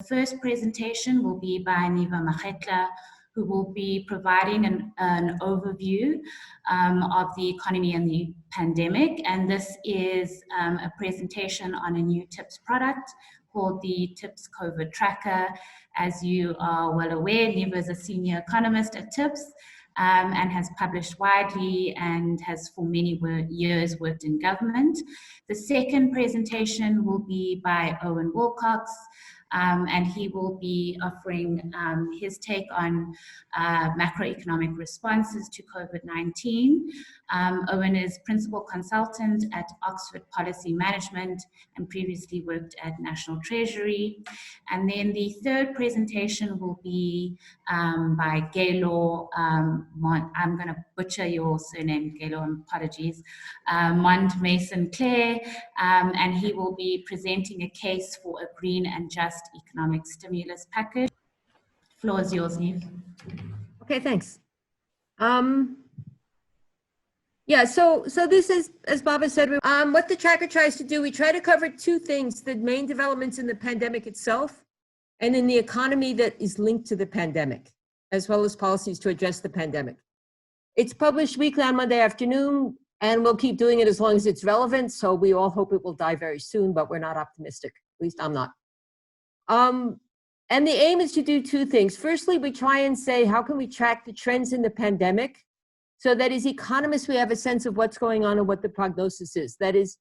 The first presentation will be by Neva Makgetla, who will be providing an overview of the economy and the pandemic. And this is a presentation on a new TIPS product called the TIPS COVID Tracker. As you are well aware, Neva is a senior economist at TIPS and has published widely and has for many years worked in government. The second presentation will be by Owen Willcox, and he will be offering his take on macroeconomic responses to COVID-19. Owen is principal consultant at Oxford Policy Management and previously worked at National Treasury. And then the third presentation will be by Gaylor, I'm going to butcher your surname, Gaylor, apologies, Montmasson-Clair, and he will be presenting a case for a green and just economic stimulus package. Floor is yours, Neve. Okay, thanks. Yeah, so this is, as Baba said, what the tracker tries to do, we try to cover two things: the main developments in the pandemic itself and in the economy that is linked to the pandemic, as well as policies to address the pandemic. It's published weekly on Monday afternoon, and we'll keep doing it as long as it's relevant. So we all hope it will die very soon, but we're not optimistic. At least I'm not. And the aim is to do two things. Firstly, we try and say, how can we track the trends in the pandemic so that as economists, we have a sense of what's going on and what the prognosis is. That is,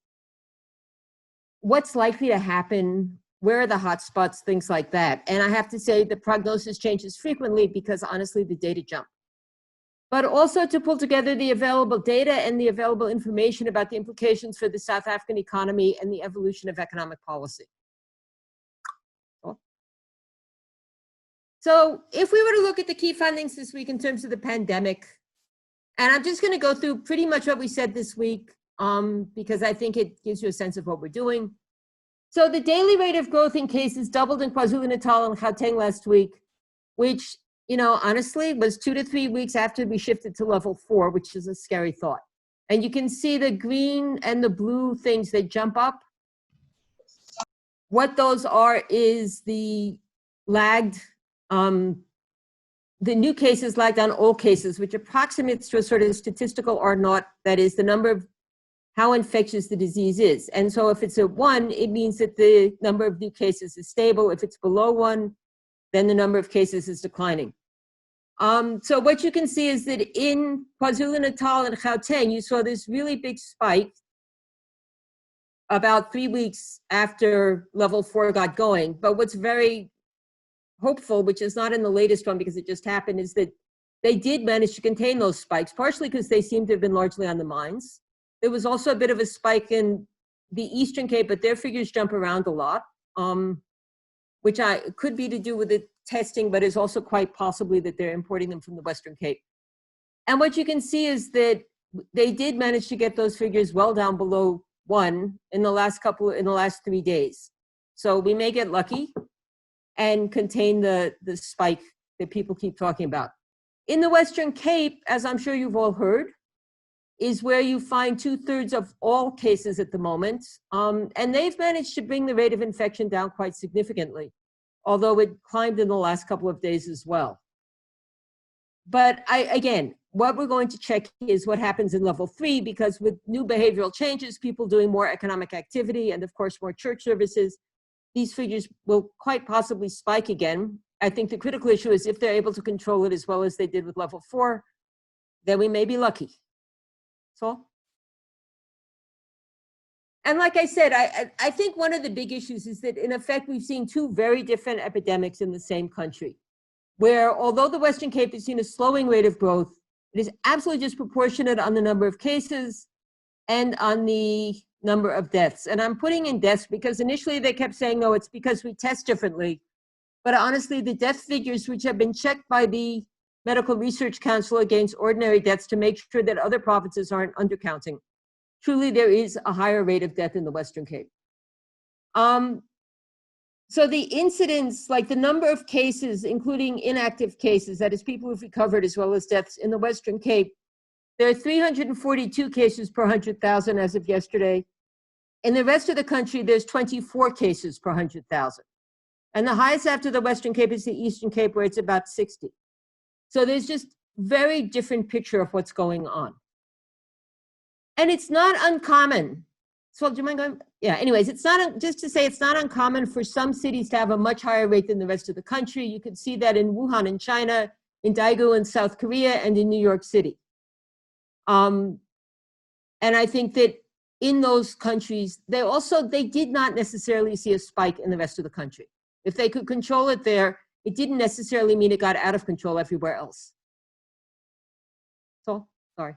what's likely to happen, where are the hot spots, things like that. And I have to say the prognosis changes frequently because honestly, the data jump. But also to pull together the available data and the available information about the implications for the South African economy and the evolution of economic policy. So if we were to look at the key findings this week in terms of the pandemic, and I'm just going to go through pretty much what we said this week because I think it gives you a sense of what we're doing. So the daily rate of growth in cases doubled in KwaZulu-Natal and Gauteng last week, which, you know, honestly was 2 to 3 weeks after we shifted to level 4, which is a scary thought. And you can see the green and the blue things that jump up. What those are is the lagged, the new cases lagged on old cases, which approximates to a sort of statistical R naught, that is the number of how infectious the disease is. And so if it's at 1, it means that the number of new cases is stable. If it's below 1, then the number of cases is declining. So what you can see is that in KwaZulu-Natal and Gauteng, you saw this really big spike about 3 weeks after level 4 got going. But what's very hopeful, which is not in the latest one because it just happened, is that they did manage to contain those spikes, partially because they seem to have been largely on the mines. There was also a bit of a spike in the Eastern Cape, but their figures jump around a lot, which could be to do with the testing, but is also quite possibly that they're importing them from the Western Cape. And what you can see is that they did manage to get those figures well down below 1 in the last 3 days. So we may get lucky and contain the spike that people keep talking about. In the Western Cape, as I'm sure you've all heard, is where you find 2/3 of all cases at the moment. And they've managed to bring the rate of infection down quite significantly, although it climbed in the last couple of days as well. But again, what we're going to check is what happens in level 3, because with new behavioral changes, people doing more economic activity, and of course, more church services, these figures will quite possibly spike again. I think the critical issue is if they're able to control it as well as they did with level 4, then we may be lucky. So, and like I said, I think one of the big issues is that in effect, we've seen 2 very different epidemics in the same country, where although the Western Cape has seen a slowing rate of growth, it is absolutely disproportionate on the number of cases and on the number of deaths. And I'm putting in deaths because initially they kept saying, no, it's because we test differently. But honestly, the death figures, which have been checked by the Medical Research Council against ordinary deaths to make sure that other provinces aren't undercounting, truly there is a higher rate of death in the Western Cape. So the incidence, like the number of cases, including inactive cases, that is people who've recovered as well as deaths in the Western Cape, there are 342 cases per 100,000 as of yesterday. In the rest of the country, there's 24 cases per 100,000. And the highest after the Western Cape is the Eastern Cape, where it's about 60. So there's just very different picture of what's going on. And it's not uncommon. So do you mind going? Yeah, anyways, it's not, just to say, it's not uncommon for some cities to have a much higher rate than the rest of the country. You can see that in Wuhan in China, in Daegu in South Korea, and in New York City. And I think that in those countries, they did not necessarily see a spike in the rest of the country. If they could control it there, it didn't necessarily mean it got out of control everywhere else. So, sorry.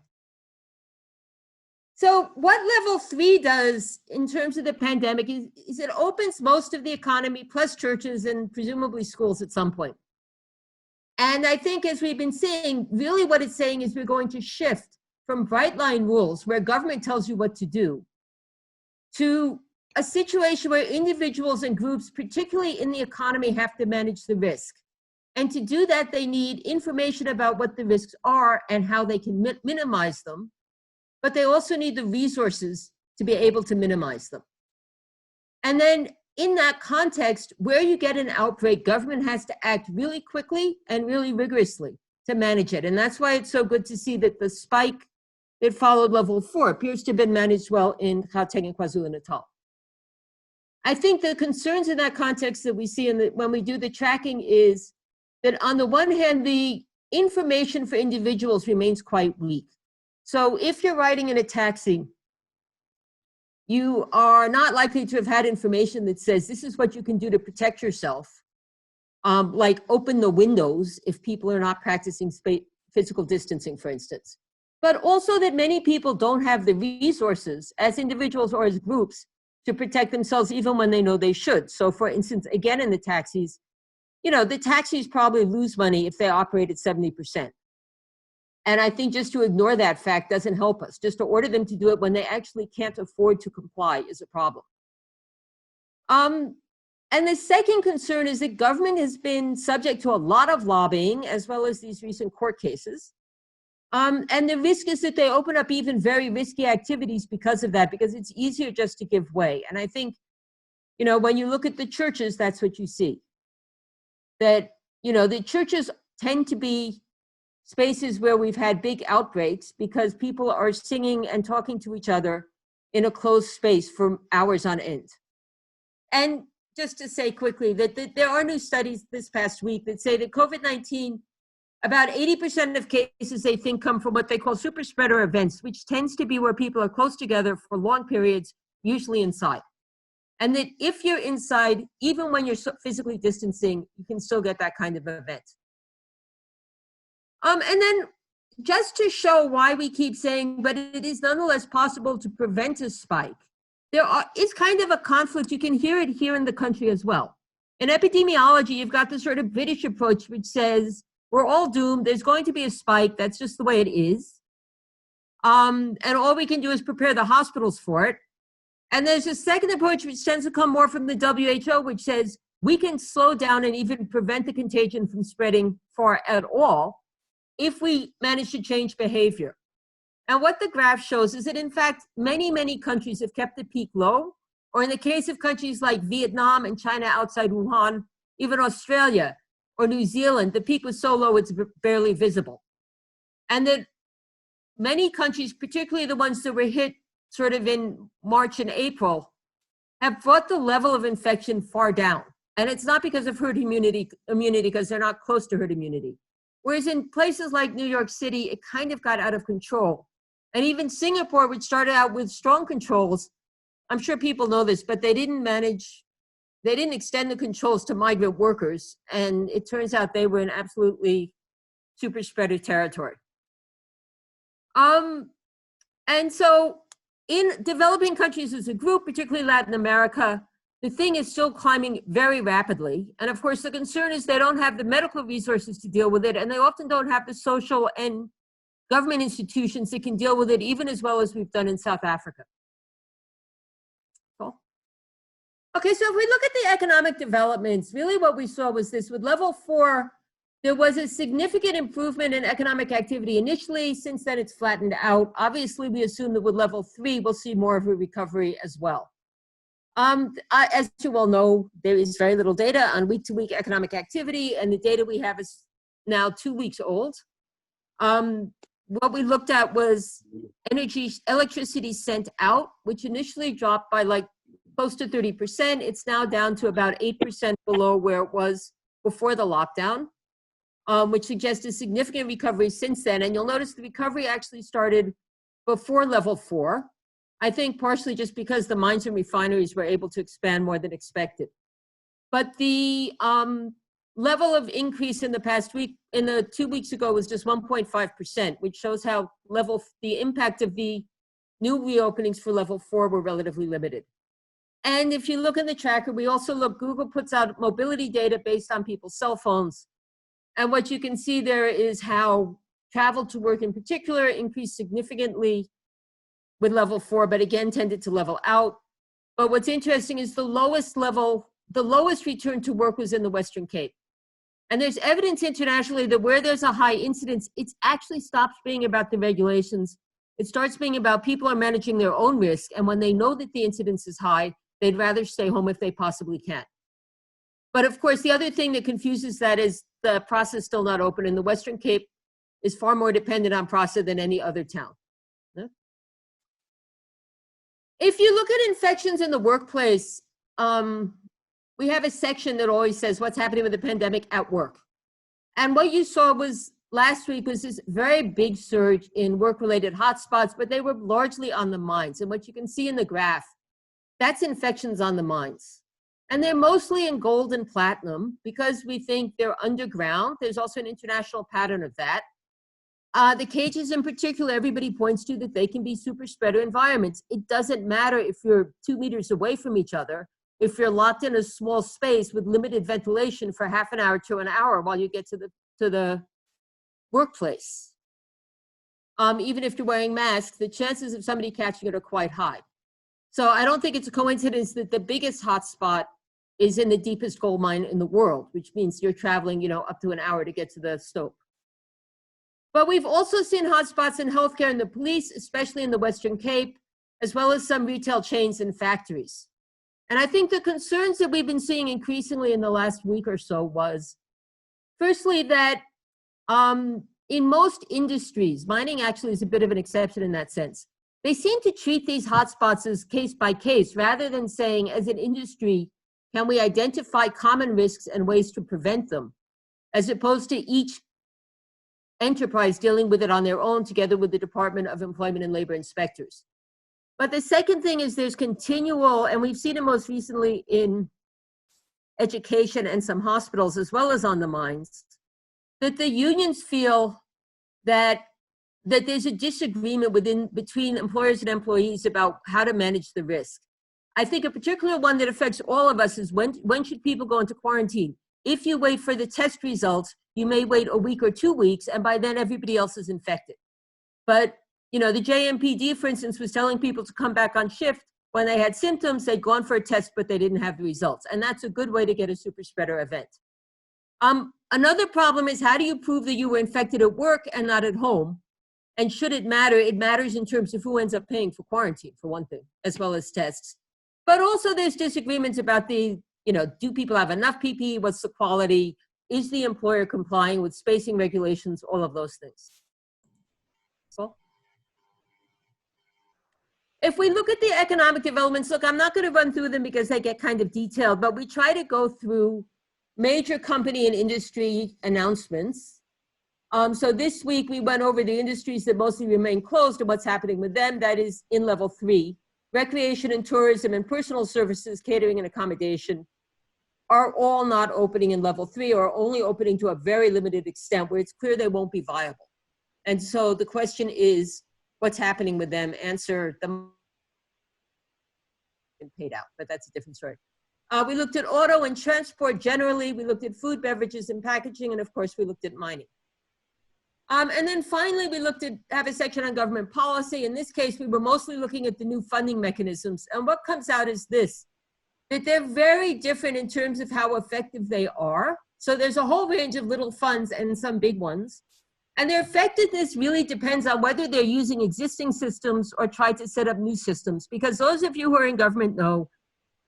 So what level 3 does in terms of the pandemic is it opens most of the economy plus churches and presumably schools at some point. And I think, as we've been saying, really what it's saying is we're going to shift from bright line rules where government tells you what to do to a situation where individuals and groups, particularly in the economy, have to manage the risk. And to do that, they need information about what the risks are and how they can minimize them. But they also need the resources to be able to minimize them. And then in that context, where you get an outbreak, government has to act really quickly and really rigorously to manage it. And that's why it's so good to see that the spike that followed level 4 appears to have been managed well in Gauteng and KwaZulu-Natal. I think the concerns in that context that we see when we do the tracking is that on the one hand, the information for individuals remains quite weak. So if you're riding in a taxi, you are not likely to have had information that says this is what you can do to protect yourself, like open the windows if people are not practicing physical distancing, for instance. But also that many people don't have the resources as individuals or as groups to protect themselves even when they know they should. So for instance, again, in the taxis, the taxis probably lose money if they operate at 70%. And I think just to ignore that fact doesn't help us. Just to order them to do it when they actually can't afford to comply is a problem. And the second concern is that government has been subject to a lot of lobbying, as well as these recent court cases. And the risk is that they open up even very risky activities because of that, because it's easier just to give way. And I think, when you look at the churches, that's what you see. That, the churches tend to be spaces where we've had big outbreaks because people are singing and talking to each other in a closed space for hours on end. And just to say quickly that there are new studies this past week that say that COVID-19, about 80% of cases they think come from what they call super spreader events, which tends to be where people are close together for long periods, usually inside. And that if you're inside, even when you're physically distancing, you can still get that kind of event. And then just to show why we keep saying, but it is nonetheless possible to prevent a spike, is kind of a conflict. You can hear it here in the country as well. In epidemiology, you've got this sort of British approach, which says, we're all doomed. There's going to be a spike. That's just the way it is. And all we can do is prepare the hospitals for it. And there's a second approach, which tends to come more from the WHO, which says we can slow down and even prevent the contagion from spreading far at all if we manage to change behavior. And what the graph shows is that, in fact, many, many countries have kept the peak low, or in the case of countries like Vietnam and China outside Wuhan, even Australia or New Zealand, the peak was so low it's barely visible. And that many countries, particularly the ones that were hit sort of in March and April, have brought the level of infection far down. And it's not because of herd immunity because they're not close to herd immunity. Whereas in places like New York City, it kind of got out of control. And even Singapore, which started out with strong controls, I'm sure people know this, but they didn't extend the controls to migrant workers. And it turns out they were in absolutely super spreader territory. And so in developing countries as a group, particularly Latin America, the thing is still climbing very rapidly. And of course, the concern is they don't have the medical resources to deal with it, and they often don't have the social and government institutions that can deal with it even as well as we've done in South Africa. Cool. Okay, so if we look at the economic developments, really what we saw was this. With level 4, there was a significant improvement in economic activity initially. Since then, it's flattened out. Obviously, we assume that with level 3, we'll see more of a recovery as well. As you all know, there is very little data on week-to-week economic activity, and the data we have is now 2 weeks old. What we looked at was electricity sent out, which initially dropped by like close to 30%. It's now down to about 8% below where it was before the lockdown, which suggests a significant recovery since then. And you'll notice the recovery actually started before level 4. I think partially just because the mines and refineries were able to expand more than expected. But the level of increase in the past week, in the 2 weeks ago, was just 1.5%, which shows how the impact of the new reopenings for level 4 were relatively limited. And if you look in the tracker, we also look, Google puts out mobility data based on people's cell phones. And what you can see there is how travel to work in particular increased significantly with level 4, but again tended to level out. But what's interesting is the lowest return to work was in the Western Cape. And there's evidence internationally that where there's a high incidence, it actually stops being about the regulations. It starts being about people are managing their own risk. And when they know that the incidence is high, they'd rather stay home if they possibly can. But of course, the other thing that confuses that is the PRASA is still not open, and the Western Cape is far more dependent on PRASA than any other town. If you look at infections in the workplace, we have a section that always says what's happening with the pandemic at work. And what you saw was last week was this very big surge in work-related hotspots, but they were largely on the mines. And what you can see in the graph, that's infections on the mines. And they're mostly in gold and platinum because we think they're underground. There's also an international pattern of that. The cages in particular, everybody points to that they can be super spreader environments. It doesn't matter if you're 2 meters away from each other, if you're locked in a small space with limited ventilation for half an hour to an hour while you get to the workplace. Even if you're wearing masks, the chances of somebody catching it are quite high. So I don't think it's a coincidence that the biggest hotspot is in the deepest gold mine in the world, which means you're traveling, up to an hour to get to the stope. But we've also seen hotspots in healthcare and the police, especially in the Western Cape, as well as some retail chains and factories. And I think the concerns that we've been seeing increasingly in the last week or so was, firstly, that in most industries, mining actually is a bit of an exception in that sense. They seem to treat these hotspots as case by case, rather than saying, as an industry, can we identify common risks and ways to prevent them, as opposed to each enterprise dealing with it on their own together with the Department of Employment and Labor inspectors. But the second thing is there's continual, and we've seen it most recently in education and some hospitals as well as on the mines, that the unions feel that there's a disagreement between employers and employees about how to manage the risk. I think a particular one that affects all of us is when should people go into quarantine? If you wait for the test results, you may wait a week or 2 weeks, and by then everybody else is infected. But, the JMPD, for instance, was telling people to come back on shift when they had symptoms. They'd gone for a test, but they didn't have the results. And that's a good way to get a super spreader event. Another problem is, how do you prove that you were infected at work and not at home? And should it matter? It matters in terms of who ends up paying for quarantine, for one thing, as well as tests. But also there's disagreements about do people have enough PPE? What's the quality? Is the employer complying with spacing regulations? All of those things. Cool. If we look at the economic developments, look, I'm not going to run through them because they get kind of detailed, but we try to go through major company and industry announcements. So this week we went over the industries that mostly remain closed and what's happening with them. That is in level 3. Recreation and tourism and personal services, catering and accommodation are all not opening in level 3, or only opening to a very limited extent where it's clear they won't be viable. And so the question is, what's happening with them? Answer them and paid out, but that's a different story. We looked at auto and transport generally. We looked at food, beverages, and packaging, and of course we looked at mining. And then finally, we have a section on government policy. In this case, we were mostly looking at the new funding mechanisms. And what comes out is this, that they're very different in terms of how effective they are. So there's a whole range of little funds and some big ones. And their effectiveness really depends on whether they're using existing systems or try to set up new systems. Because those of you who are in government know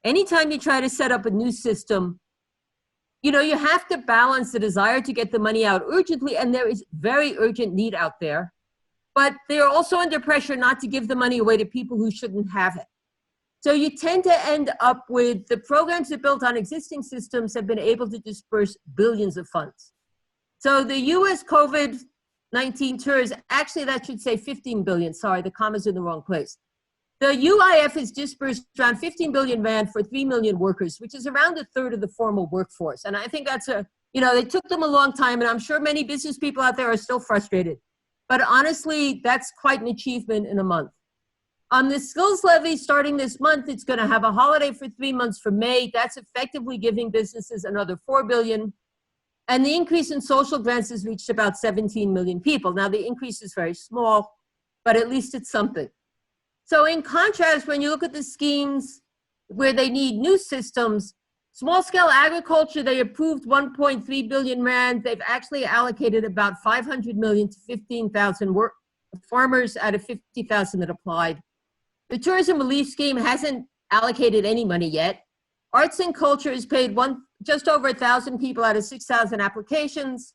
Anytime you try to set up a new system, you have to balance the desire to get the money out urgently, and there is very urgent need out there, but they're also under pressure not to give the money away to people who shouldn't have it. So you tend to end up with the programs that built on existing systems have been able to disperse billions of funds. So the US COVID-19 TERS, actually that should say 15 billion, sorry, the comma's in the wrong place. The UIF has dispersed around 15 billion rand for 3 million workers, which is around a third of the formal workforce. And I think that's they took them a long time, and I'm sure many business people out there are still frustrated. But honestly, that's quite an achievement in a month. On the skills levy starting this month, it's going to have a holiday for 3 months from May. That's effectively giving businesses another 4 billion. And the increase in social grants has reached about 17 million people. Now, the increase is very small, but at least it's something. So in contrast, when you look at the schemes where they need new systems, small-scale agriculture, they approved 1.3 billion rand. They've actually allocated about 500 million to 15,000 farmers out of 50,000 that applied. The tourism relief scheme hasn't allocated any money yet. Arts and culture has paid just over 1,000 people out of 6,000 applications.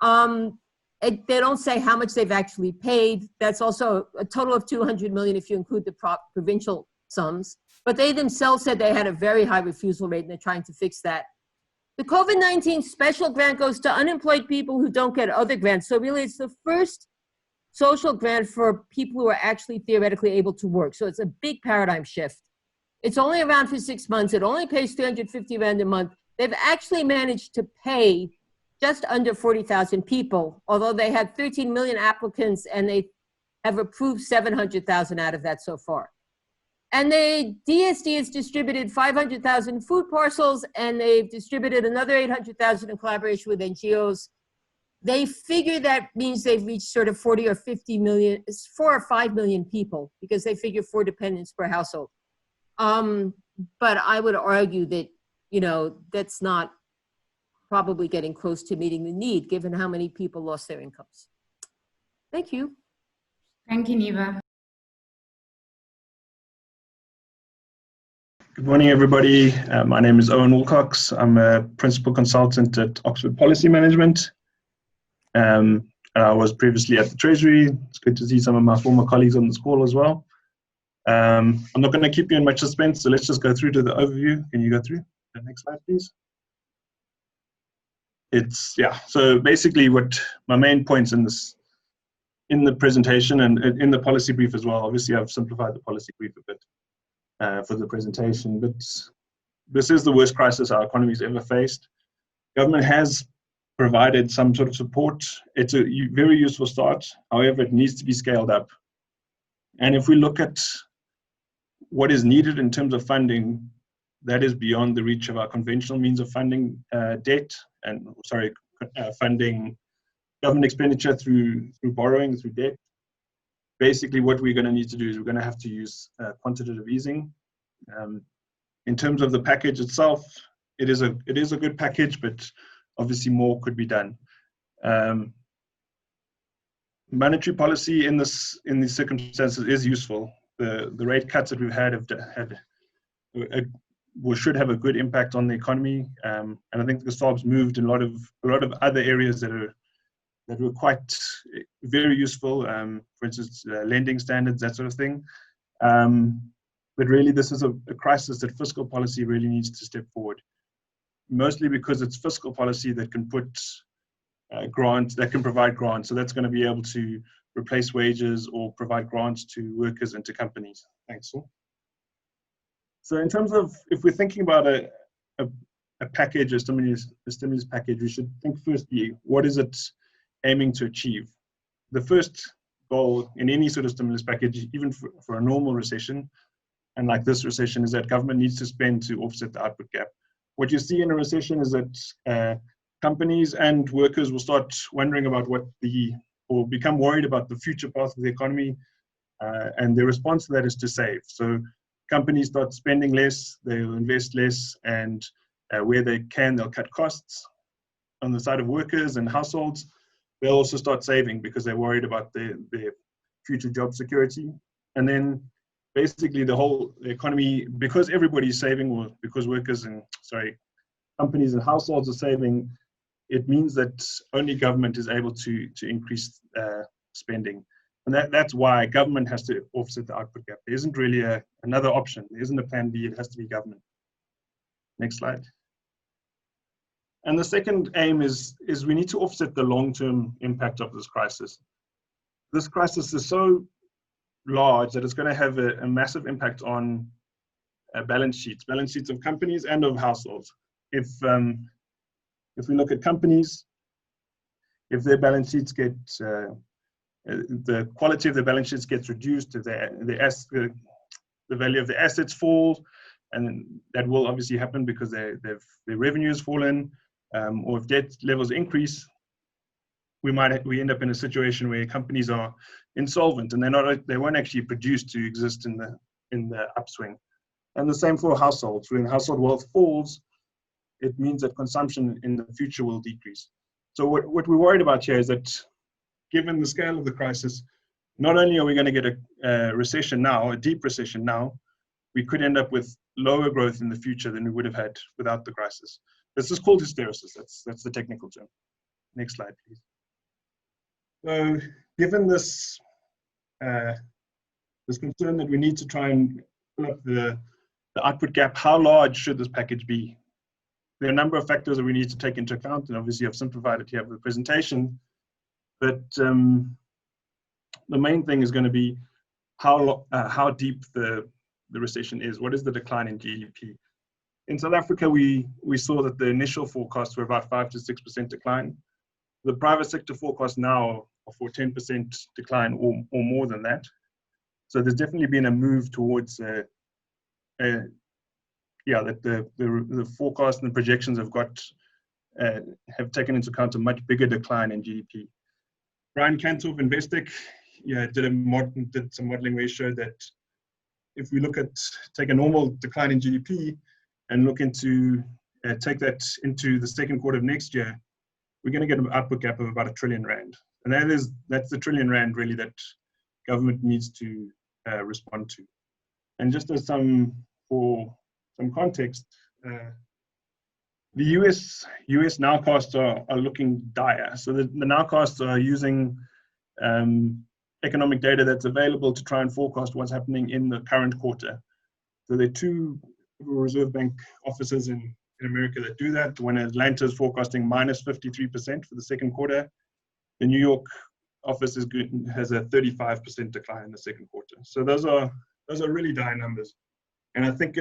They don't say how much they've actually paid. That's also a total of 200 million if you include the provincial sums. But they themselves said they had a very high refusal rate, and they're trying to fix that. The COVID-19 special grant goes to unemployed people who don't get other grants. So really, it's the first social grant for people who are actually theoretically able to work. So it's a big paradigm shift. It's only around for 6 months. It only pays 350 rand a month. They've actually managed to pay just under 40,000 people, although they had 13 million applicants, and they have approved 700,000 out of that so far. And the DSD has distributed 500,000 food parcels, and they've distributed another 800,000 in collaboration with NGOs. They figure that means they've reached sort of 40 or 50 million, 4 or 5 million people, because they figure 4 dependents per household. But I would argue that, that's not probably getting close to meeting the need, given how many people lost their incomes. Thank you. Thank you, Neva. Good morning, everybody. My name is Owen Willcox. I'm a principal consultant at Oxford Policy Management. And I was previously at the Treasury. It's good to see some of my former colleagues on this call as well. I'm not going to keep you in much suspense, so let's just go through to the overview. Can you go through the next slide, please? So basically what my main points in the presentation and in the policy brief as well, obviously I've simplified the policy brief a bit for the presentation, but this is the worst crisis our economy's ever faced. Government has provided some sort of support. It's a very useful start. However, it needs to be scaled up. And if we look at what is needed in terms of funding, that is beyond the reach of our conventional means of funding funding government expenditure through borrowing, through debt. Basically, what we're going to need to do is we're going to have to use quantitative easing. In terms of the package itself, it is a good package, but obviously more could be done. Monetary policy in these circumstances is useful. The rate cuts that we've had should have a good impact on the economy, and I think the SARB's moved in a lot of other areas that were quite very useful. For instance, lending standards, that sort of thing. But really, this is a crisis that fiscal policy really needs to step forward. Mostly because it's fiscal policy that can put grants, that can provide grants. So that's going to be able to replace wages or provide grants to workers and to companies. Thanks. So in terms of, if we're thinking about a package, a stimulus package, we should think firstly, what is it aiming to achieve? The first goal in any sort of stimulus package, even for a normal recession, and like this recession, is that government needs to spend to offset the output gap. What you see in a recession is that companies and workers will start wondering about or become worried about the future path of the economy, and the response to that is to save. So companies start spending less, they'll invest less, and where they can, they'll cut costs. On the side of workers and households, they'll also start saving because they're worried about their future job security. And then basically the economy, because everybody's saving, or because companies and households are saving, it means that only government is able to increase spending. And that's why government has to offset the output gap. There isn't really another option. There isn't a plan B. It has to be government. Next slide. And the second aim is we need to offset the long-term impact of this crisis. This crisis is so large that it's going to have a massive impact on balance sheets of companies and of households. If we look at companies, if their balance sheets get the quality of the balance sheets gets reduced, if the value of the assets falls, and that will obviously happen because their revenue has fallen, or if debt levels increase, we end up in a situation where companies are insolvent and they won't actually produce to exist in the upswing. And the same for households. When household wealth falls, it means that consumption in the future will decrease. So what we're worried about here is that, given the scale of the crisis, not only are we going to get a recession now, a deep recession now, we could end up with lower growth in the future than we would have had without the crisis. This is called hysteresis. That's the technical term. Next slide, please. So, given this concern that we need to try and fill up the output gap, how large should this package be? There are a number of factors that we need to take into account, and obviously I've simplified it here for the presentation. But the main thing is going to be how deep the recession is. What is the decline in GDP? In South Africa, we saw that the initial forecasts were about 5 to 6% decline. The private sector forecasts now are for 10% decline or more than that. So there's definitely been a move towards that the forecast and the projections have taken into account a much bigger decline in GDP. Brian Cantor of Investec did some modeling where he showed that if we take a normal decline in GDP and take that into the second quarter of next year, we're going to get an output gap of about R1 trillion. And that's the R1 trillion really that government needs to respond to. And just as for some context, the US nowcasts are looking dire. So the nowcasts are using economic data that's available to try and forecast what's happening in the current quarter. So there are two Reserve Bank offices in America that do that. When Atlanta is forecasting minus 53% for the second quarter, the New York office has a 35% decline in the second quarter. So those are really dire numbers. And I think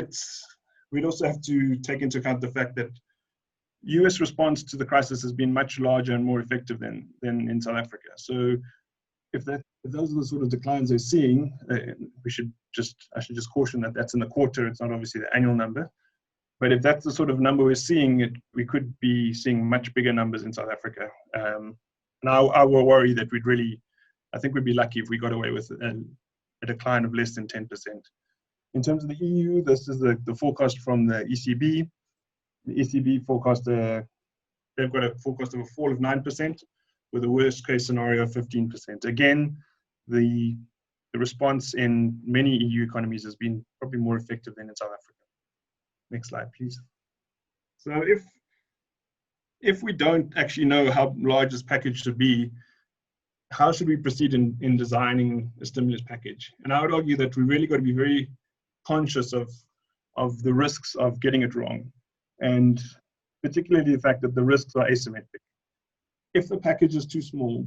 we'd also have to take into account the fact that US response to the crisis has been much larger and more effective than in South Africa. So if those are the sort of declines they're seeing, I should just caution that that's in the quarter. It's not obviously the annual number. But if that's the sort of number we're seeing, we could be seeing much bigger numbers in South Africa. Now I will worry that I think we'd be lucky if we got away with a decline of less than 10%. In terms of the EU, this is the forecast from the ECB. The ECB forecast, they've got a forecast of a fall of 9% with a worst case scenario of 15%. Again, the response in many EU economies has been probably more effective than in South Africa. Next slide, please. So if we don't actually know how large this package should be, how should we proceed in designing a stimulus package? And I would argue that we really got to be very conscious of the risks of getting it wrong, and particularly the fact that the risks are asymmetric. If the package is too small,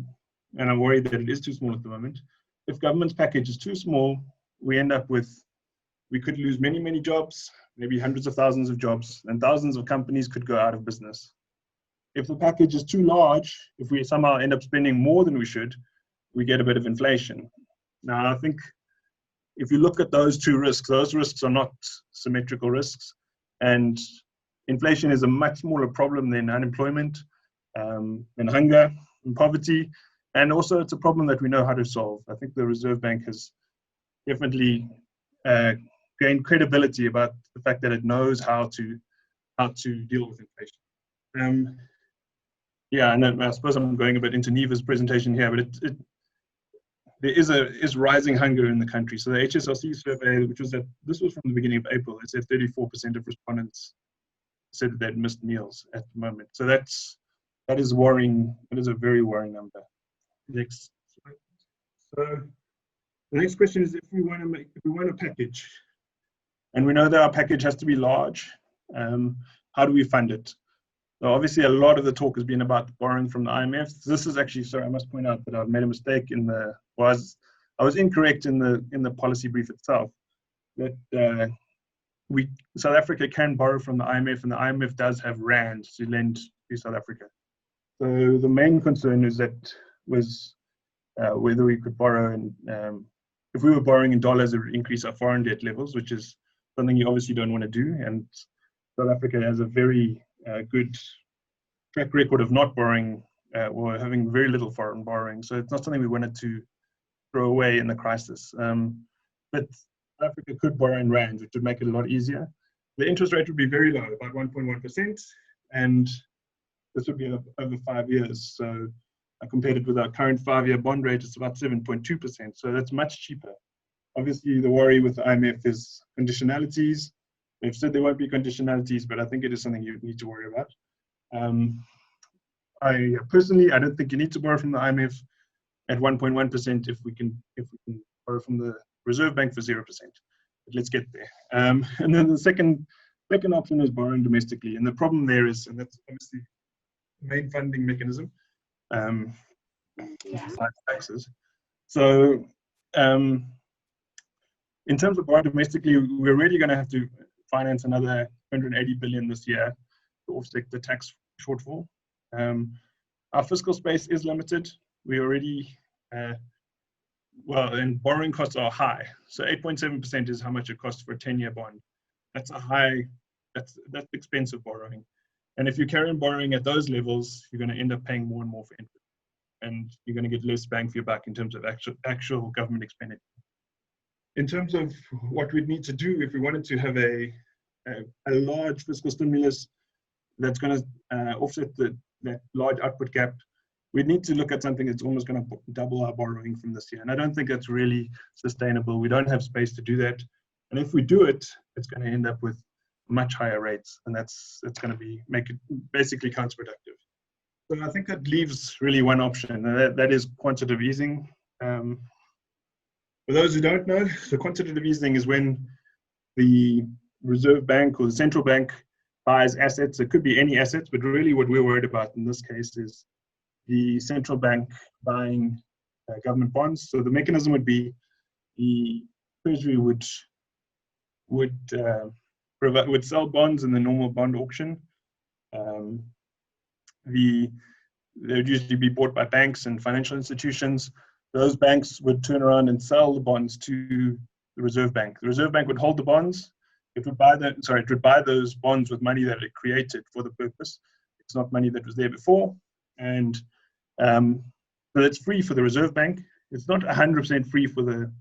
and I'm worried that it is too small at the moment, if government's package is too small, we could lose many, many jobs, maybe hundreds of thousands of jobs, and thousands of companies could go out of business. If the package is too large, if we somehow end up spending more than we should, we get a bit of inflation. Now, I think if you look at those risks are not symmetrical risks, and inflation is a much smaller problem than unemployment, and hunger, and poverty, and also it's a problem that we know how to solve. I think the Reserve Bank has definitely gained credibility about the fact that it knows how to deal with inflation. And I suppose I'm going a bit into Neva's presentation here, but there is rising hunger in the country. So the HSRC survey, this was from the beginning of April, it said 34% of respondents said that they'd missed meals at the moment. So that is worrying. That is a very worrying number. Next slide. So the next question is, if we want a package, and we know that our package has to be large, how do we fund it? So obviously a lot of the talk has been about borrowing from the IMF. This is actually, sorry, I must point out that I've made a mistake I was incorrect in the policy brief itself, that South Africa can borrow from the IMF, and the IMF does have rand to lend to South Africa. So the main concern was whether we could borrow, and if we were borrowing in dollars, it would increase our foreign debt levels, which is something you obviously don't want to do. And South Africa has a very good track record of not borrowing or having very little foreign borrowing. So it's not something we wanted to throw away in the crisis. But South Africa could borrow in rand, which would make it a lot easier. The interest rate would be very low, about 1.1%, and this would be over 5 years. So I compared it with our current 5-year bond rate, it's about 7.2%. So that's much cheaper. Obviously, the worry with the IMF is conditionalities. They've said there won't be conditionalities, but I think it is something you need to worry about. I personally don't think you need to borrow from the IMF at 1.1% if we can borrow from the Reserve Bank for 0%. But let's get there. And then the second option is borrowing domestically, and the problem there is, and that's obviously the main funding mechanism, taxes. So in terms of borrowing domestically, we're really going to have to finance another 180 billion this year to offset the tax shortfall. Our fiscal space is limited. We already, and borrowing costs are high. So 8.7% is how much it costs for a 10-year bond. That's that's expensive borrowing. And if you carry on borrowing at those levels, you're going to end up paying more and more for interest. And you're going to get less bang for your buck in terms of actual government expenditure. In terms of what we'd need to do if we wanted to have a large fiscal stimulus that's going to offset that large output gap, we'd need to look at something that's almost going to double our borrowing from this year. And I don't think that's really sustainable. We don't have space to do that. And if we do it, it's going to end up with much higher rates. And that's going to make it basically counterproductive. So I think that leaves really one option, and that is quantitative easing. For those who don't know, so quantitative easing is when the Reserve Bank or the central bank buys assets. It could be any assets, but really what we're worried about in this case is the central bank buying government bonds. So the mechanism would be the Treasury would sell bonds in the normal bond auction. They would usually be bought by banks and financial institutions. Those banks would turn around and sell the bonds to the Reserve Bank. The Reserve Bank would hold the bonds. It would buy those bonds with money that it created for the purpose. It's not money that was there before. And so it's free for the Reserve Bank. It's not 100% free for the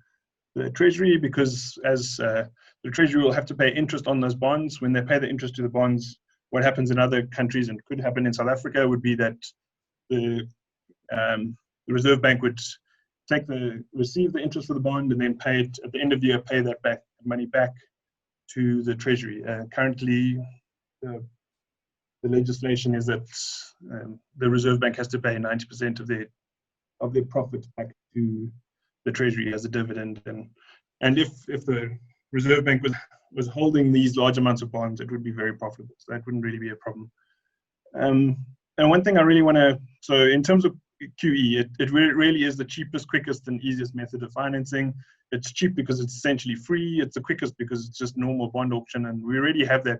Treasury, because as the Treasury will have to pay interest on those bonds. When they pay the interest to the bonds, what happens in other countries, and could happen in South Africa, would be that the Reserve Bank would receive the interest of the bond and then pay it at the end of the year, pay that money back to the Treasury. Currently, the legislation is that the Reserve Bank has to pay 90% of their profits back to the Treasury as a dividend. And if the Reserve Bank was holding these large amounts of bonds, it would be very profitable. So that wouldn't really be a problem. And one thing I really want to, so in terms of QE, it really is the cheapest, quickest, and easiest method of financing. It's cheap because it's essentially free. It's the quickest because it's just normal bond auction, and we already have that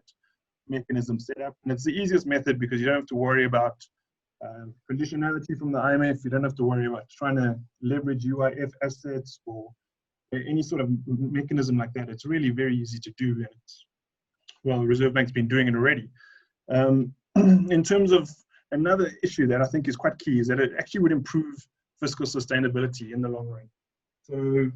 mechanism set up. And it's the easiest method because you don't have to worry about conditionality from the IMF. You don't have to worry about trying to leverage UIF assets or any sort of mechanism like that. It's really very easy to do. And the Reserve Bank's been doing it already. In terms of another issue that I think is quite key is that it actually would improve fiscal sustainability in the long run. So,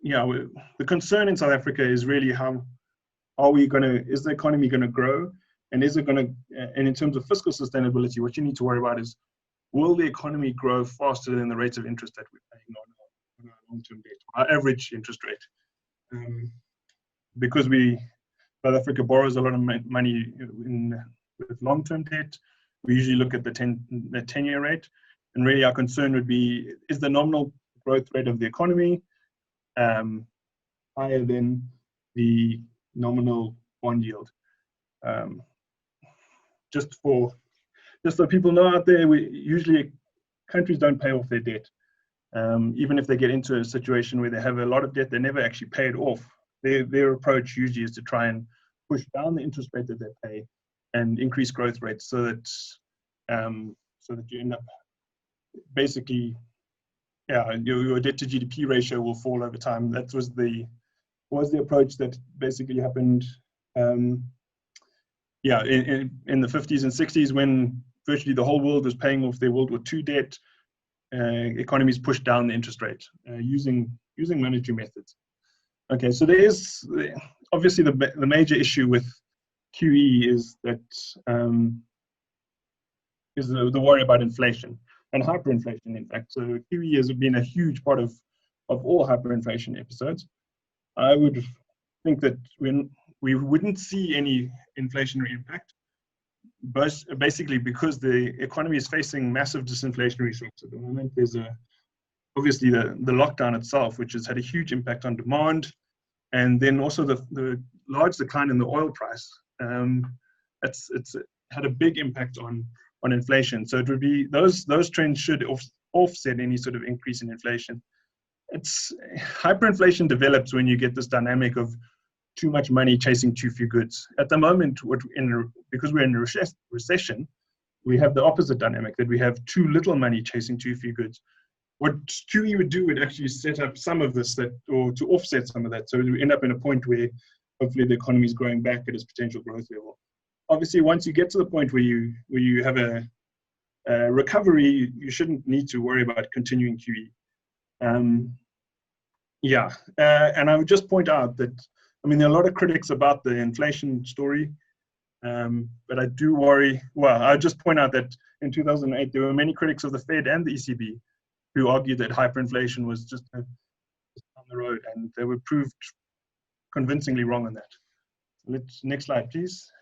the concern in South Africa is really is the economy going to grow? And and in terms of fiscal sustainability, what you need to worry about is, will the economy grow faster than the rate of interest that we're paying? long-term debt, our average interest rate. Because South Africa borrows a lot of money with long-term debt, we usually look at the 10-year rate. And really our concern would be, is the nominal growth rate of the economy higher than the nominal bond yield? Just so people know out there, usually countries don't pay off their debt. Even if they get into a situation where they have a lot of debt, they never actually pay it off. Their approach usually is to try and push down the interest rate that they pay and increase growth rates so that you end up basically, your debt to GDP ratio will fall over time. That was the approach that basically happened in the 50s and 60s, when virtually the whole world was paying off their World War II debt. Economies pushed down the interest rate using monetary methods. Okay, so there is obviously the major issue with QE is that is the worry about inflation and hyperinflation, in fact. So QE has been a huge part of all hyperinflation episodes. I would think that we wouldn't see any inflationary impact, but basically because the economy is facing massive disinflationary shocks at the moment. There's obviously the lockdown itself, which has had a huge impact on demand, and then also the large decline in the oil price. It's had a big impact on inflation. So it would be those trends should offset any sort of increase in inflation. Hyperinflation develops when you get this dynamic of too much money chasing too few goods. At the moment, because we're in a recession, we have the opposite dynamic, that we have too little money chasing too few goods. What QE would do would actually set up some of this, or to offset some of that, so we end up in a point where hopefully the economy is growing back at its potential growth level. Obviously, once you get to the point where you have a recovery, you shouldn't need to worry about continuing QE. And I would just point out that, there are a lot of critics about the inflation story, but I do worry. Well, I just point out that in 2008, there were many critics of the Fed and the ECB who argued that hyperinflation was just down the road, and they were proved convincingly wrong on that. Next slide, please.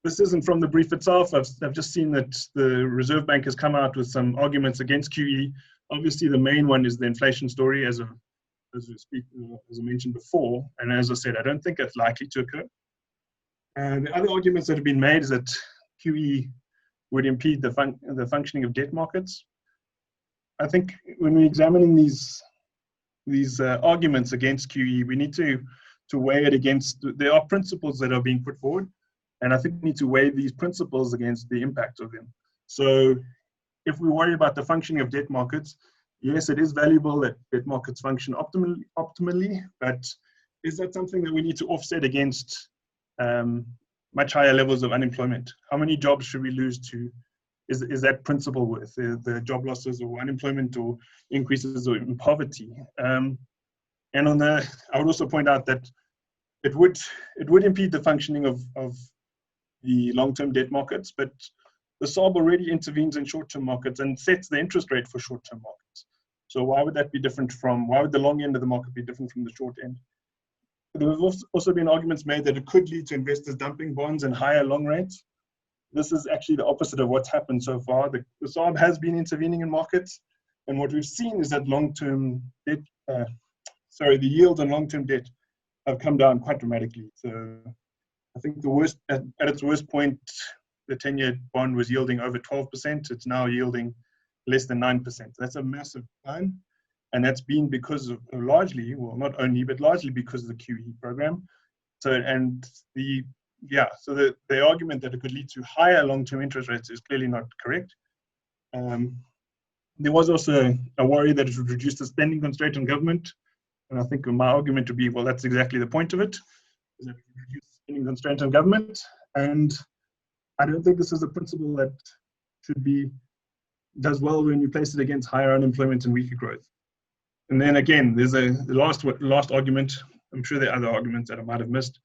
This isn't from the brief itself. I've just seen that the Reserve Bank has come out with some arguments against QE. Obviously, the main one is the inflation story, as I mentioned before, and as I said, I don't think it's likely to occur. And the other arguments that have been made is that QE would impede the functioning of debt markets. I think when we're examining these arguments against QE, we need to weigh it against. There are principles that are being put forward, and I think we need to weigh these principles against the impact of them. So, if we worry about the functioning of debt markets, yes, it is valuable that debt markets function optimally, but is that something that we need to offset against much higher levels of unemployment? How many jobs should we lose to? Is that principle worth the job losses or unemployment or increases in poverty? And I would also point out that it would impede the functioning of the long-term debt markets, but the SARB already intervenes in short-term markets and sets the interest rate for short-term markets. So why would that be different why would the long end of the market be different from the short end? There have also been arguments made that it could lead to investors dumping bonds and higher long rates. This is actually the opposite of what's happened so far. The SARB has been intervening in markets, and what we've seen is that long-term debt, the yield on long-term debt have come down quite dramatically. So I think at its worst point, the 10-year bond was yielding over 12%. It's now yielding less than 9%. That's a massive decline. And that's been because of largely because of the QE program. So, the argument that it could lead to higher long-term interest rates is clearly not correct. There was also a worry that it would reduce the spending constraint on government. And I think my argument would be, well, that's exactly the point of it, is that it would reduce spending constraint on government. And I don't think this is a principle that does well when you place it against higher unemployment and weaker growth. And then again, there's the last argument. I'm sure there are other arguments that I might have missed,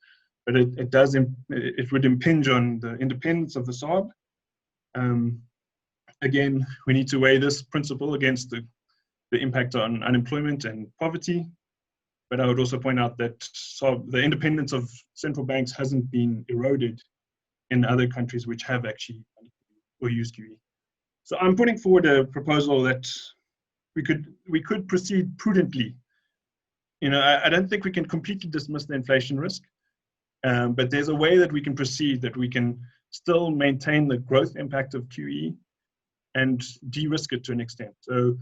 but it would impinge on the independence of the SARB. Again, we need to weigh this principle against the impact on unemployment and poverty. But I would also point out that the independence of central banks hasn't been eroded in other countries which have actually or used QE. So I'm putting forward a proposal that we could proceed prudently. I don't think we can completely dismiss the inflation risk, but there's a way that we can proceed, that we can still maintain the growth impact of QE and de-risk it to an extent. So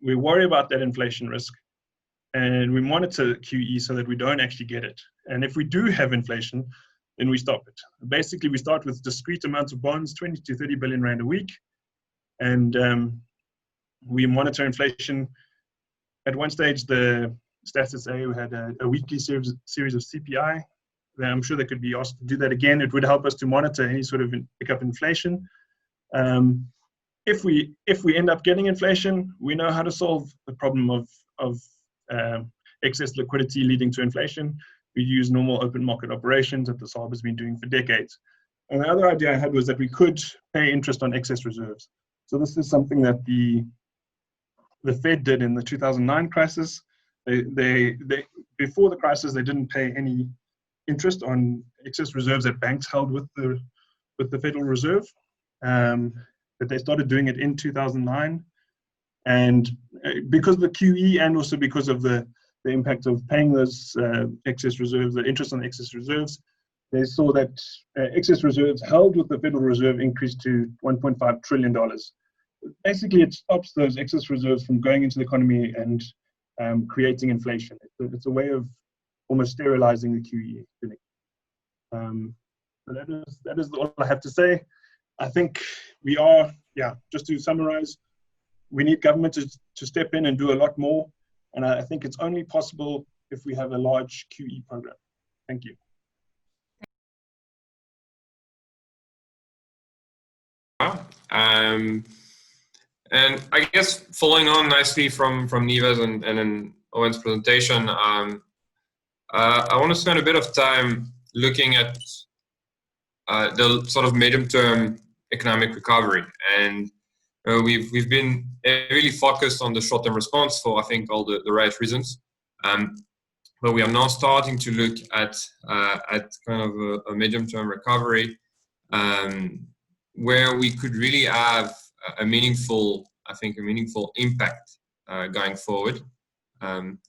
we worry about that inflation risk, and we monitor QE so that we don't actually get it. And if we do have inflation, then we stop it. Basically, we start with discrete amounts of bonds, 20 to 30 billion rand a week, and we monitor inflation. At one stage, the Stats SA had a weekly series of CPI. I'm sure they could be asked to do that again. It would help us to monitor any sort of pickup inflation. If we end up getting inflation, we know how to solve the problem of excess liquidity leading to inflation. We use normal open market operations that the SARB has been doing for decades. And the other idea I had was that we could pay interest on excess reserves. So this is something that the Fed did in the 2009 crisis. They before the crisis, they didn't pay any interest on excess reserves that banks held with the Federal Reserve. But they started doing it in 2009. And because of the QE and also because of the impact of paying those excess reserves, the interest on excess reserves, they saw that excess reserves held with the Federal Reserve increased to $1.5 trillion. Basically, it stops those excess reserves from going into the economy and creating inflation. It's a way of almost sterilizing the QE. So that is all I have to say. I think we are, just to summarize, we need government to step in and do a lot more. And I think it's only possible if we have a large QE program. Thank you. And I guess following on nicely from Neva's and then Owen's presentation, I want to spend a bit of time looking at the sort of medium-term economic recovery. And we've been really focused on the short-term response for, I think, all the right reasons. But we are now starting to look at kind of a medium-term recovery where we could really have a meaningful impact going forward.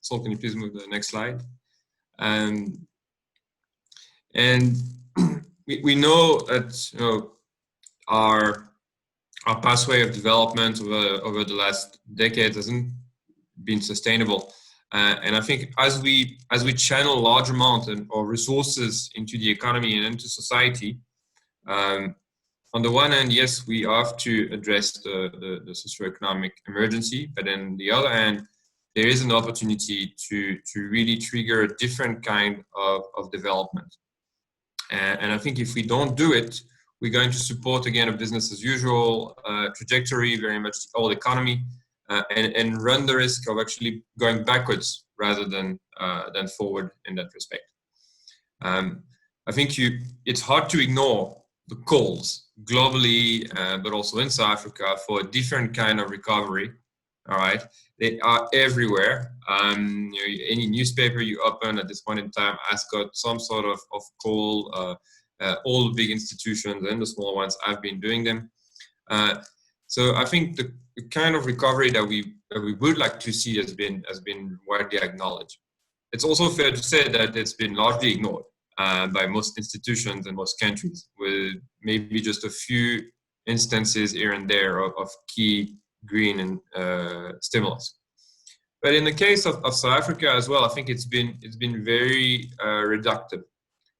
So can you please move to the next slide? And we know that our pathway of development over the last decade hasn't been sustainable, and I think as we channel large amounts of resources into the economy and into society, on the one hand, yes, we have to address the socioeconomic emergency, but on the other hand, there is an opportunity to really trigger a different kind of development. And I think if we don't do it, we're going to support again a business as usual trajectory, very much the old economy, and run the risk of actually going backwards rather than forward in that respect. I think it's hard to ignore the calls globally, but also in South Africa for a different kind of recovery. All right, they are everywhere. Any newspaper you open at this point in time has got some sort of call. All the big institutions and the small ones have been doing them. So I think the kind of recovery that we would like to see has been widely acknowledged. It's also fair to say that it's been largely ignored by most institutions in most countries, with maybe just a few instances here and there of key green and stimulus. But in the case of South Africa as well, I think it's been very reductive.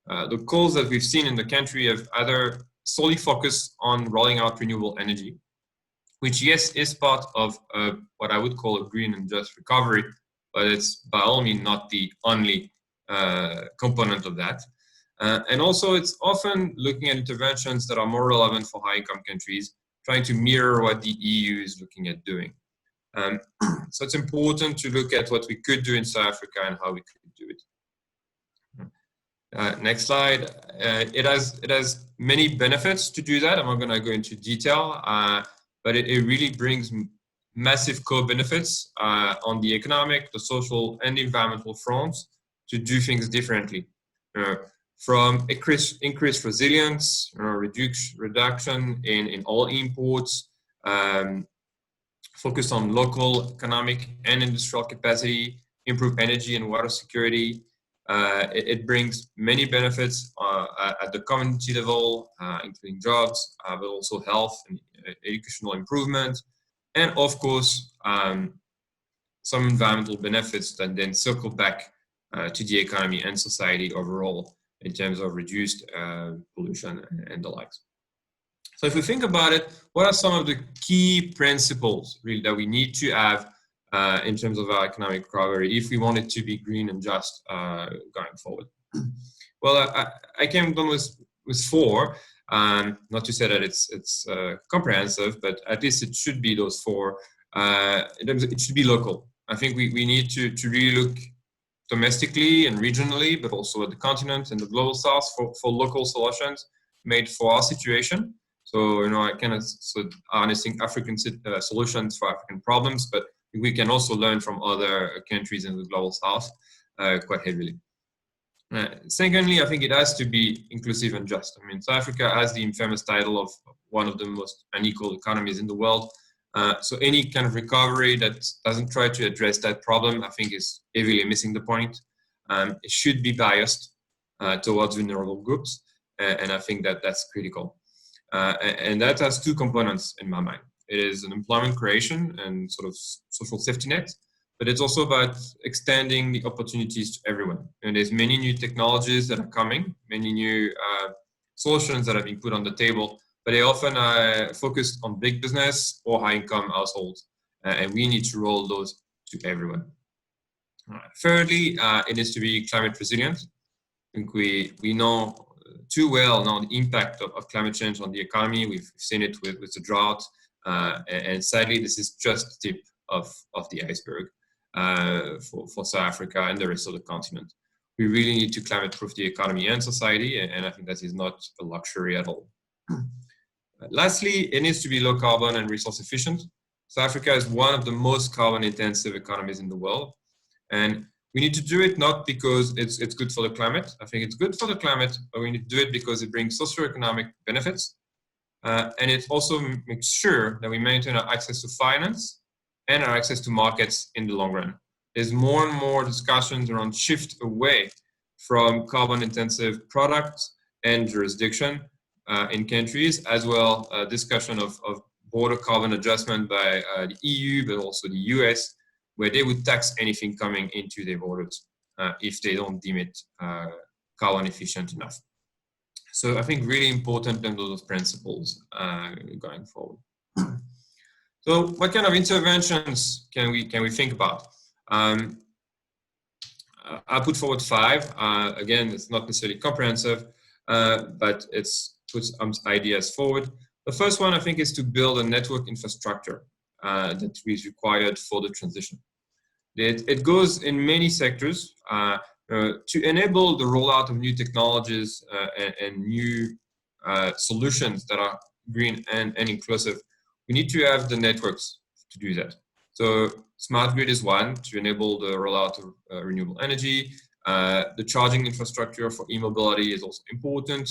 The calls that we've seen in the country have either solely focused on rolling out renewable energy, which yes is part of what I would call a green and just recovery, but it's by all means not the only component of that. And also it's often looking at interventions that are more relevant for high-income countries, trying to mirror what the EU is looking at doing. So it's important to look at what we could do in South Africa and how we could do it. Next slide. It has many benefits to do that. I'm not going to go into detail, but it really brings massive co-benefits on the economic, the social, and the environmental fronts to do things differently. From increased resilience, reduction in all imports, focus on local economic and industrial capacity, improve energy and water security. It brings many benefits at the community level, including jobs, but also health and educational improvement, and of course, some environmental benefits that then circle back to the economy and society overall in terms of reduced pollution and the likes. So if we think about it, what are some of the key principles really that we need to have in terms of our economic recovery if we want it to be green and just going forward? Well, I came down with four, not to say that it's comprehensive, but at least it should be those four. In terms of, it should be local. I think we need to really look domestically and regionally, but also at the continent and the global south for local solutions made for our situation. So, I cannot harnessing African solutions for African problems, but we can also learn from other countries in the global south quite heavily. Secondly, I think it has to be inclusive and just. I mean, South Africa has the infamous title of one of the most unequal economies in the world. So any kind of recovery that doesn't try to address that problem, I think is heavily missing the point. It should be biased towards vulnerable groups, and I think that that's critical. And that has two components in my mind. It is an employment creation and sort of social safety net, but it's also about extending the opportunities to everyone. And there's many new technologies that are coming, many new solutions that are being put on the table, but they often are focused on big business or high-income households, and we need to roll those to everyone. Thirdly, it needs to be climate resilient. I think we know too well now the impact of climate change on the economy. We've seen it with the drought, and sadly, this is just the tip of the iceberg for South Africa and the rest of the continent. We really need to climate-proof the economy and society, and I think that is not a luxury at all. Lastly, it needs to be low carbon and resource efficient. South Africa is one of the most carbon-intensive economies in the world, and we need to do it not because it's good for the climate. I think it's good for the climate, but we need to do it because it brings socioeconomic benefits, and it also makes sure that we maintain our access to finance and our access to markets in the long run. There's more and more discussions around shift away from carbon-intensive products and jurisdiction in countries, as well discussion of border carbon adjustment by the EU, but also the US, where they would tax anything coming into their borders if they don't deem it carbon efficient enough. So I think really important in those principles going forward. So what kind of interventions can we think about? I put forward five. Again, it's not necessarily comprehensive, but it's put some ideas forward. The first one, I think, is to build a network infrastructure that is required for the transition. It goes in many sectors to enable the rollout of new technologies and new solutions that are green and inclusive. We need to have the networks to do that. So smart grid is one, to enable the rollout of renewable energy. The charging infrastructure for e-mobility is also important.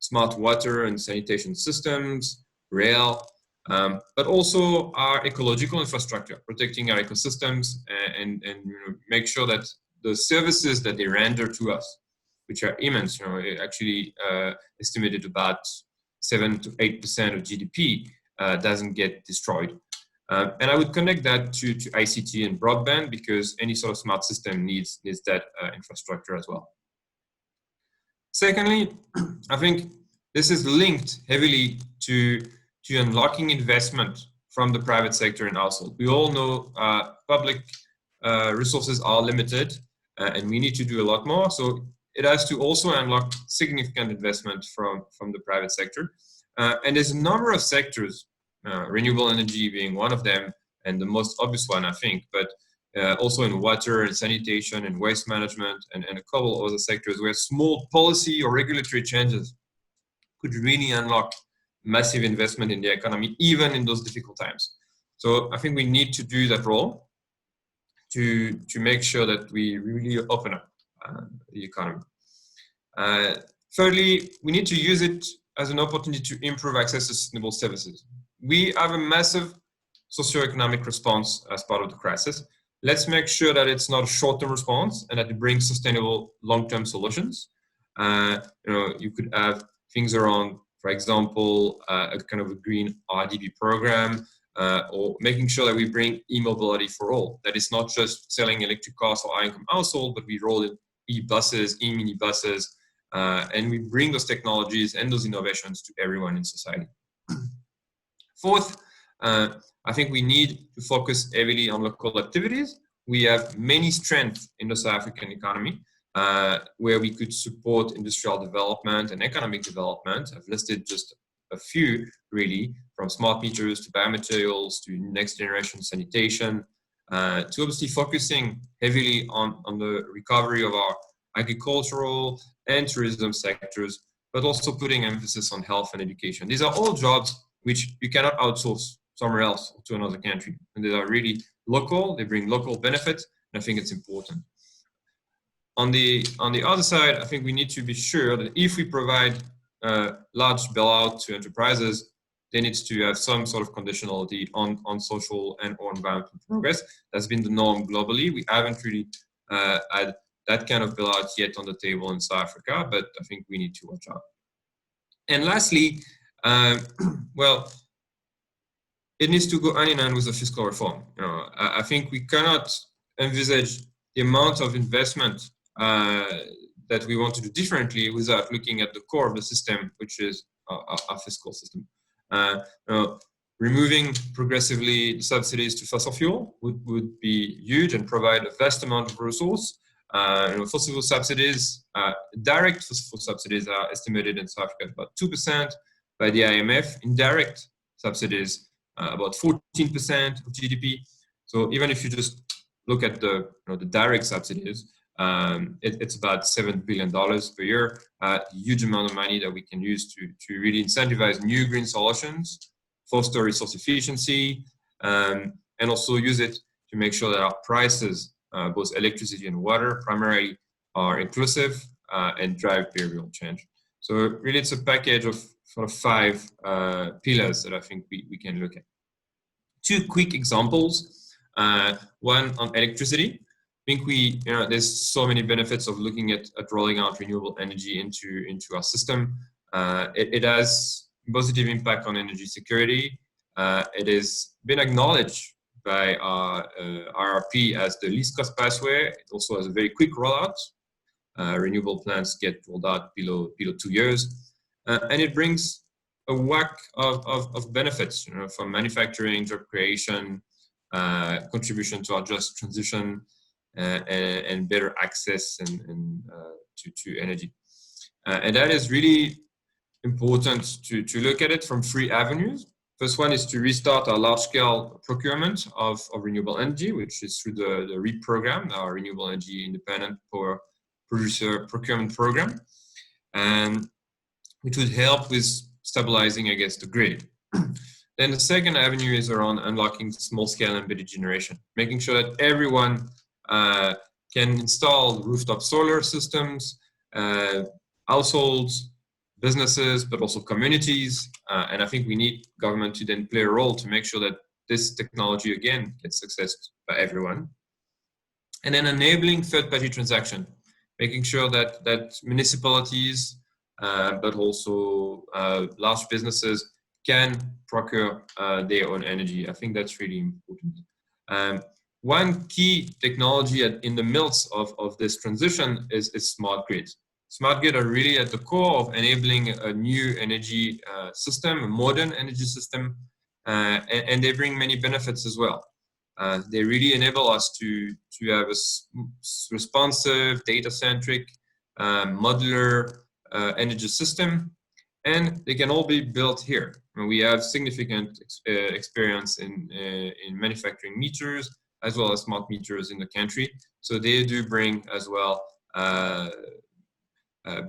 Smart water and sanitation systems, rail, but also our ecological infrastructure, protecting our ecosystems and make sure that the services that they render to us, which are immense, actually estimated about 7 to 8% of GDP, doesn't get destroyed. And I would connect that to ICT and broadband, because any sort of smart system needs that infrastructure as well. Secondly, I think this is linked heavily to unlocking investment from the private sector and household. We all know public resources are limited, and we need to do a lot more. So it has to also unlock significant investment from the private sector. And there's a number of sectors, renewable energy being one of them, and the most obvious one, I think, but also in water and sanitation and waste management and a couple of other sectors where small policy or regulatory changes could really unlock massive investment in the economy, even in those difficult times. So I think we need to do that role to make sure that we really open up the economy. Thirdly, we need to use it as an opportunity to improve access to sustainable services. We have a massive socioeconomic response as part of the crisis. Let's make sure that it's not a short-term response and that it brings sustainable long-term solutions. You could have things around, for example, a kind of a green RDB program, or making sure that we bring e-mobility for all. That it's not just selling electric cars for high-income household, but we roll in e-buses, e-minibuses, and we bring those technologies and those innovations to everyone in society. Fourth, I think we need to focus heavily on local activities. We have many strengths in the South African economy, where we could support industrial development and economic development. I've listed just a few, really, from smart meters to biomaterials to next generation sanitation, to obviously focusing heavily on the recovery of our agricultural and tourism sectors, but also putting emphasis on health and education. These are all jobs which you cannot outsource somewhere else or to another country. And they are really local, they bring local benefits, and I think it's important. On the other side, I think we need to be sure that if we provide large bailout to enterprises, there needs to have some sort of conditionality on social and or environmental progress. That's been the norm globally. We haven't really had that kind of bailout yet on the table in South Africa, but I think we need to watch out. And lastly, well, it needs to go hand in hand with the fiscal reform. I think we cannot envisage the amount of investment that we want to do differently without looking at the core of the system, which is our fiscal system. Removing progressively the subsidies to fossil fuel would be huge and provide a vast amount of resource. Fossil fuel subsidies, direct fossil fuel subsidies are estimated in South Africa at about 2% by the IMF. Indirect subsidies, about 14% of GDP. So even if you just look at the direct subsidies, it's about $7 billion per year, a huge amount of money that we can use to really incentivize new green solutions, foster resource efficiency, and also use it to make sure that our prices, both electricity and water primarily, are inclusive and drive behavioral change. So really it's a package of sort of 5 pillars that I think we can look at. 2 quick examples, one on electricity. I think there's so many benefits of looking at rolling out renewable energy into our system. It has positive impact on energy security. It has been acknowledged by our RRP as the least cost pathway. It also has a very quick rollout. Renewable plants get rolled out below 2 years. And it brings a whack of benefits, from manufacturing, job creation, contribution to our just transition, and better access to energy. And that is really important to look at it from 3 avenues. First one is to restart our large-scale procurement of renewable energy, which is through the REAP program, our Renewable Energy Independent Power Producer Procurement Program, and which would help with stabilizing, I guess, the grid. Then the second avenue is around unlocking small-scale embedded generation, making sure that everyone can install rooftop solar systems, households, businesses, but also communities. And I think we need government to then play a role to make sure that this technology, again, gets accessed by everyone. And then enabling third-party transaction, making sure that municipalities, but also large businesses can procure their own energy. I think that's really important. One key technology in the midst of this transition is smart grids. Smart grids are really at the core of enabling a new energy system, a modern energy system, and they bring many benefits as well. They really enable us to have a responsive, data-centric, modular energy system, and they can all be built here. And we have significant experience in manufacturing meters as well as smart meters in the country, so they do bring as well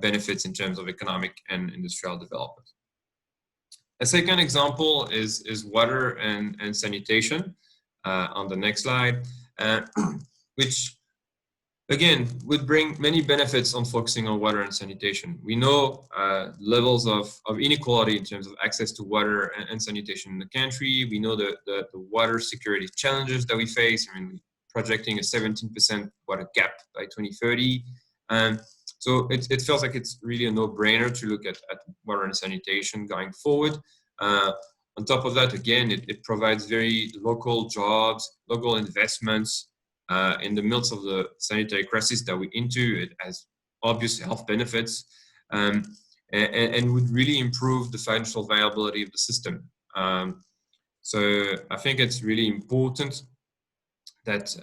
benefits in terms of economic and industrial development. A second example is water and sanitation on the next slide, which again would bring many benefits on focusing on water and sanitation. We know levels of inequality in terms of access to water and sanitation in the country. We know the water security challenges that we face. I mean, we're projecting a 17% water gap by 2030. So it feels like it's really a no-brainer to look at water and sanitation going forward. On top of that, again, it provides very local jobs, local investments in the midst of the sanitary crisis that we're into. It has obvious health benefits and would really improve the financial viability of the system. So I think it's really important that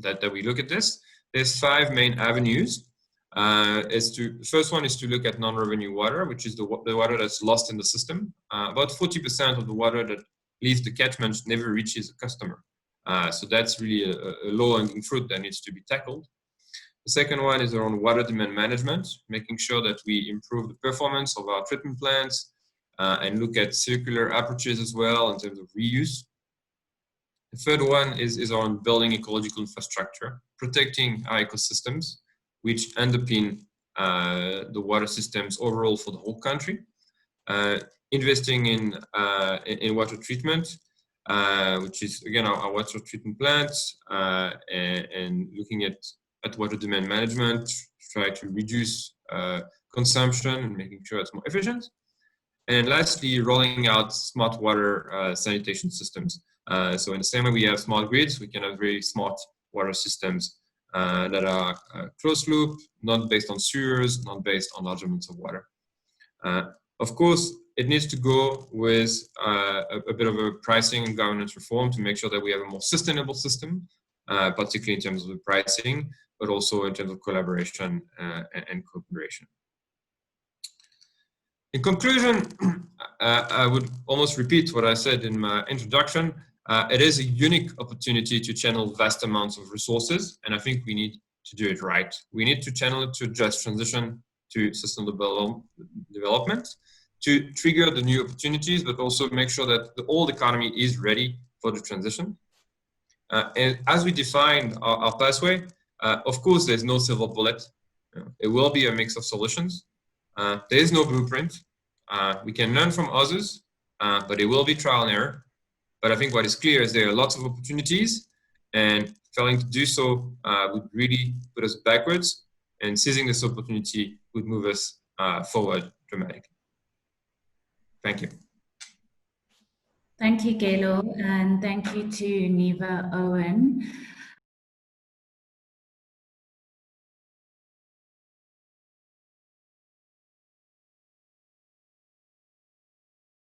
that we look at this. There's 5 main avenues. The first one is to look at non-revenue water, which is the water that's lost in the system. About 40% of the water that leaves the catchment never reaches a customer. So that's really a low-hanging fruit that needs to be tackled. The second one is around water demand management, making sure that we improve the performance of our treatment plants and look at circular approaches as well in terms of reuse. The third one is around building ecological infrastructure, protecting our ecosystems, which underpin the water systems overall for the whole country. Investing in water treatment, which is again our water treatment plants, and looking at water demand management, try to reduce consumption and making sure it's more efficient. And lastly, rolling out smart water sanitation systems. So in the same way we have smart grids, we can have very smart water systems that are closed loop, not based on sewers, not based on large amounts of water. Of course, it needs to go with a bit of a pricing and governance reform to make sure that we have a more sustainable system, particularly in terms of the pricing, but also in terms of collaboration and cooperation. In conclusion, I would almost repeat what I said in my introduction. It is a unique opportunity to channel vast amounts of resources, and I think we need to do it right. We need to channel it to address transition to sustainable development, to trigger the new opportunities, but also make sure that the old economy is ready for the transition. And as we define our pathway, of course, there's no silver bullet. It will be a mix of solutions. There is no blueprint. We can learn from others, but it will be trial and error. But I think what is clear is there are lots of opportunities, and failing to do so would really put us backwards, and seizing this opportunity would move us forward dramatically. Thank you. Thank you, Gaylor, and thank you to Neva, Owen.